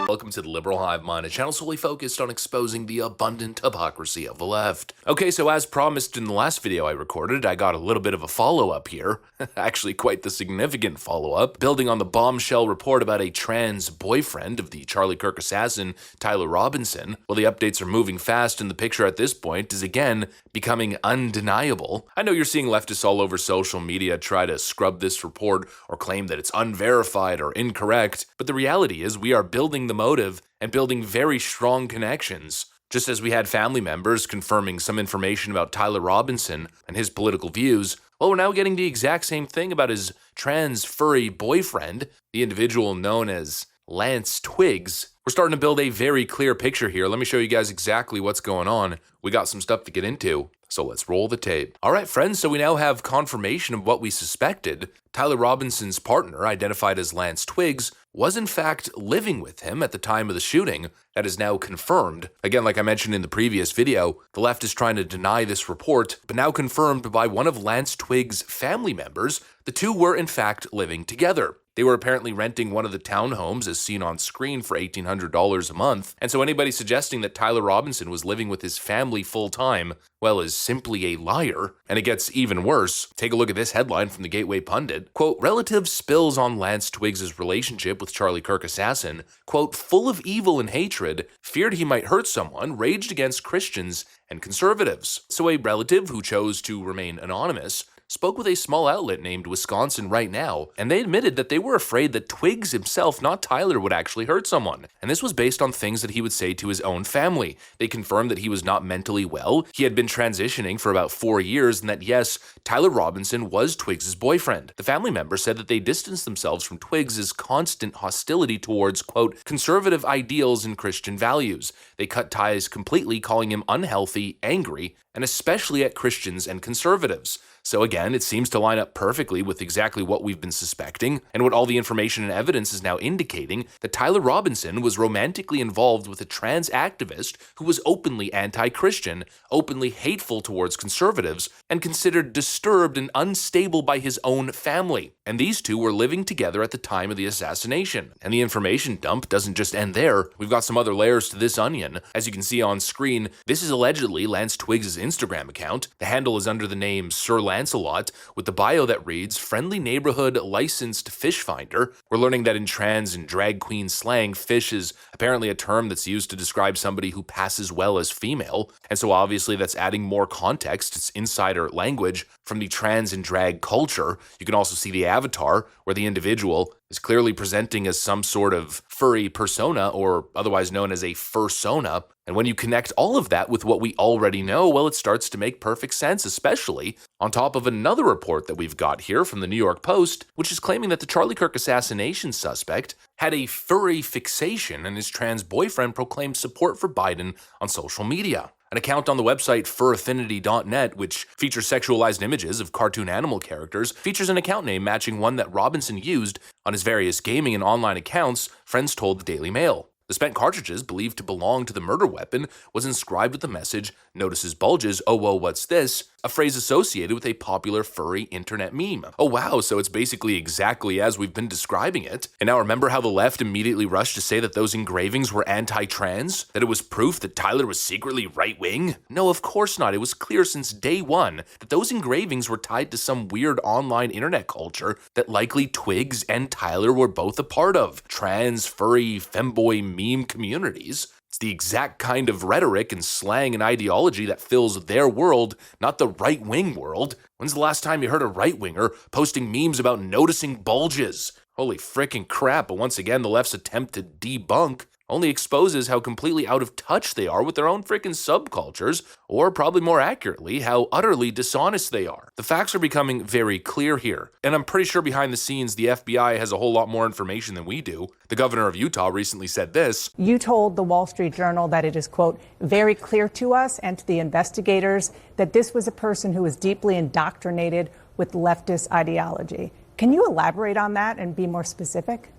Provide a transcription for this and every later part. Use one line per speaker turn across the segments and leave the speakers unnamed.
Welcome to the Liberal Hive Mind, a channel solely focused on exposing the abundant hypocrisy of the left. Okay, so as promised in the last video I recorded, I got a little bit of a follow-up here. Actually, quite the significant follow-up, building on the bombshell report about a trans boyfriend of the Charlie Kirk assassin, Tyler Robinson. Well, the updates are moving fast, and the picture at this point is again becoming undeniable. I know you're seeing leftists all over social media try to scrub this report or claim that it's unverified or incorrect, but the reality is we are building the motive and building very strong connections. Just as we had family members confirming some information about Tyler Robinson and his political views, well, we're now getting the exact same thing about his trans furry boyfriend, the individual known as Lance Twiggs. We're starting to build a very clear picture here. Let me show you guys exactly what's going on. We got some stuff to get into, so let's roll the tape. All right, friends, so we now have confirmation of what we suspected. Tyler Robinson's partner, identified as Lance Twiggs, was in fact living with him at the time of the shooting. That is now confirmed. Again, like I mentioned in the previous video, the left is trying to deny this report, but now confirmed by one of Lance Twiggs' family members. The two were in fact living together. They were apparently renting one of the townhomes as seen on screen for $1,800 a month, and so anybody suggesting that Tyler Robinson was living with his family full-time, well, is simply a liar. And it gets even worse. Take a look at this headline from the Gateway Pundit. Quote, relative spills on Lance Twiggs' relationship with Charlie Kirk assassin. Quote, full of evil and hatred, feared he might hurt someone, raged against Christians and conservatives. So a relative who chose to remain anonymous spoke with a small outlet named Wisconsin Right Now, and they admitted that they were afraid that Twiggs himself, not Tyler, would actually hurt someone. And this was based on things that he would say to his own family. They confirmed that he was not mentally well, he had been transitioning for about 4 years, and that yes, Tyler Robinson was Twiggs' boyfriend. The family member said that they distanced themselves from Twiggs' constant hostility towards, quote, conservative ideals and Christian values. They cut ties completely, calling him unhealthy, angry, and especially at Christians and conservatives. So again, it seems to line up perfectly with exactly what we've been suspecting, and what all the information and evidence is now indicating, that Tyler Robinson was romantically involved with a trans activist who was openly anti-Christian, openly hateful towards conservatives, and considered disturbed and unstable by his own family. And these two were living together at the time of the assassination. And the information dump doesn't just end there. We've got some other layers to this onion. As you can see on screen, this is allegedly Lance Twiggs' Instagram account. The handle is under the name Sir Lancelot, with the bio that reads, friendly neighborhood licensed fish finder. We're learning that in trans and drag queen slang, fish is apparently a term that's used to describe somebody who passes well as female. And so obviously that's adding more context. It's insider language from the trans and drag culture. You can also see the avatar, where the individual is clearly presenting as some sort of furry persona, or otherwise known as a fursona. And when you connect all of that with what we already know, well, it starts to make perfect sense, especially on top of another report that we've got here from the New York Post, which is claiming that the Charlie Kirk assassination suspect had a furry fixation and his trans boyfriend proclaimed support for Biden on social media. An account on the website furaffinity.net, which features sexualized images of cartoon animal characters, features an account name matching one that Robinson used on his various gaming and online accounts, friends told the Daily Mail. The spent cartridges, believed to belong to the murder weapon, was inscribed with the message, notices bulges, oh whoa, what's this? A phrase associated with a popular furry internet meme. Oh wow, so it's basically exactly as we've been describing it. And now remember how the left immediately rushed to say that those engravings were anti-trans? That it was proof that Tyler was secretly right-wing? No, of course not. It was clear since day one that those engravings were tied to some weird online internet culture that likely Twiggs and Tyler were both a part of. Trans, furry, femboy meme communities. It's the exact kind of rhetoric and slang and ideology that fills their world, not the right-wing world. When's the last time you heard a right-winger posting memes about noticing bulges? Holy frickin' crap, but once again, the left's attempt to debunk only exposes how completely out of touch they are with their own frickin' subcultures, or probably more accurately, how utterly dishonest they are. The facts are becoming very clear here, and I'm pretty sure behind the scenes the FBI has a whole lot more information than we do. The governor of Utah recently said this.
You told the Wall Street Journal that it is, quote, very clear to us and to the investigators that this was a person who was deeply indoctrinated with leftist ideology. Can you elaborate on that and be more specific?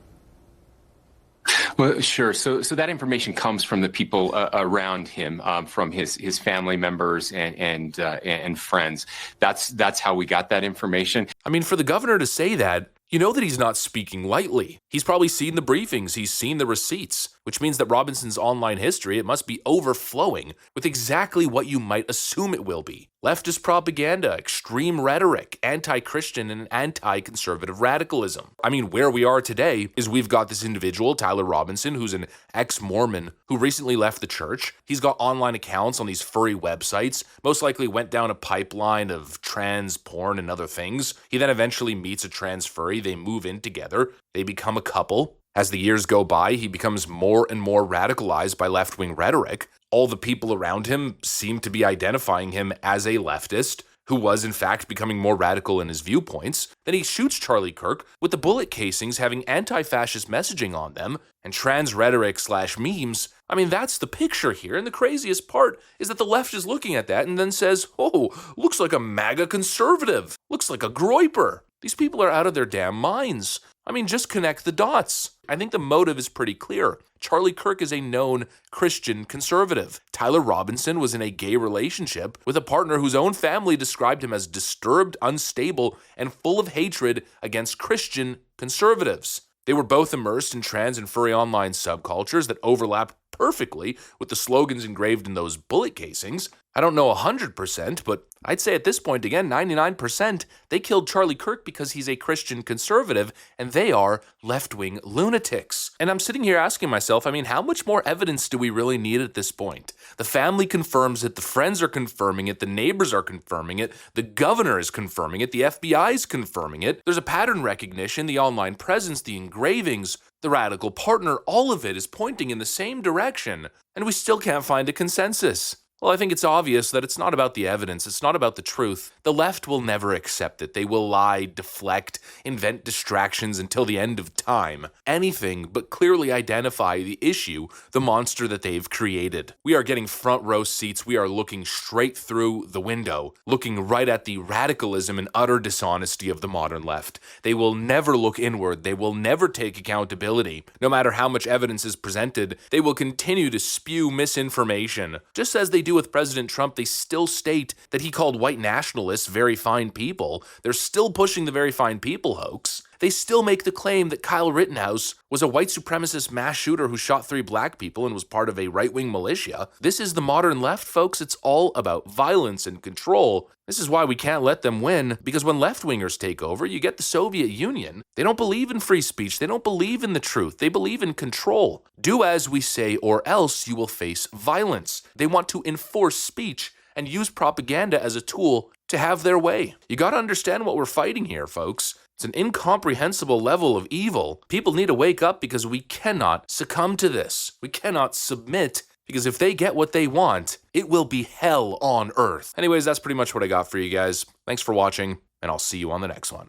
Well, sure. So that information comes from the people around him, from his family members and friends. That's how we got that information.
I mean, for the governor to say that, you know that he's not speaking lightly. He's probably seen the briefings, he's seen the receipts. which means that Robinson's online history, it must be overflowing with exactly what you might assume it will be. Leftist propaganda, extreme rhetoric, anti-Christian and anti-conservative radicalism. I mean, where we are today is we've got this individual, Tyler Robinson, who's an ex-Mormon who recently left the church. He's got online accounts on these furry websites, most likely went down a pipeline of trans porn and other things. He then eventually meets a trans furry, they move in together, they become a couple. As the years go by, he becomes more and more radicalized by left-wing rhetoric. All the people around him seem to be identifying him as a leftist, who was in fact becoming more radical in his viewpoints. Then he shoots Charlie Kirk with the bullet casings having anti-fascist messaging on them and trans rhetoric / memes. I mean, that's the picture here, and the craziest part is that the left is looking at that and then says, oh, looks like a MAGA conservative, looks like a groyper. These people are out of their damn minds. I mean, just connect the dots. I think the motive is pretty clear. Charlie Kirk is a known Christian conservative. Tyler Robinson was in a gay relationship with a partner whose own family described him as disturbed, unstable, and full of hatred against Christian conservatives. They were both immersed in trans and furry online subcultures that overlap perfectly with the slogans engraved in those bullet casings. I don't know 100%, but I'd say at this point, again, 99%, they killed Charlie Kirk because he's a Christian conservative, and they are left-wing lunatics. And I'm sitting here asking myself, I mean, how much more evidence do we really need at this point? The family confirms it, the friends are confirming it, the neighbors are confirming it, the governor is confirming it, the FBI is confirming it. There's a pattern recognition, the online presence, the engravings, the radical partner, all of it is pointing in the same direction, and we still can't find a consensus. Well, I think it's obvious that it's not about the evidence, it's not about the truth. The left will never accept it. They will lie, deflect, invent distractions until the end of time. Anything but clearly identify the issue, the monster that they've created. We are getting front row seats. We are looking straight through the window, looking right at the radicalism and utter dishonesty of the modern left. They will never look inward. They will never take accountability. No matter how much evidence is presented, they will continue to spew misinformation. Just as they do with President Trump, they still state that he called white nationalists very fine people. They're still pushing the very fine people hoax. They still make the claim that Kyle Rittenhouse was a white supremacist mass shooter who shot 3 black people and was part of a right-wing militia. This is the modern left, folks. It's all about violence and control. This is why we can't let them win, because when left-wingers take over, you get the Soviet Union. They don't believe in free speech. They don't believe in the truth. They believe in control. Do as we say, or else you will face violence. They want to enforce speech and use propaganda as a tool to have their way. You gotta understand what we're fighting here, folks. It's an incomprehensible level of evil. People need to wake up because we cannot succumb to this. We cannot submit, because if they get what they want, it will be hell on earth. Anyways, that's pretty much what I got for you guys. Thanks for watching, and I'll see you on the next one.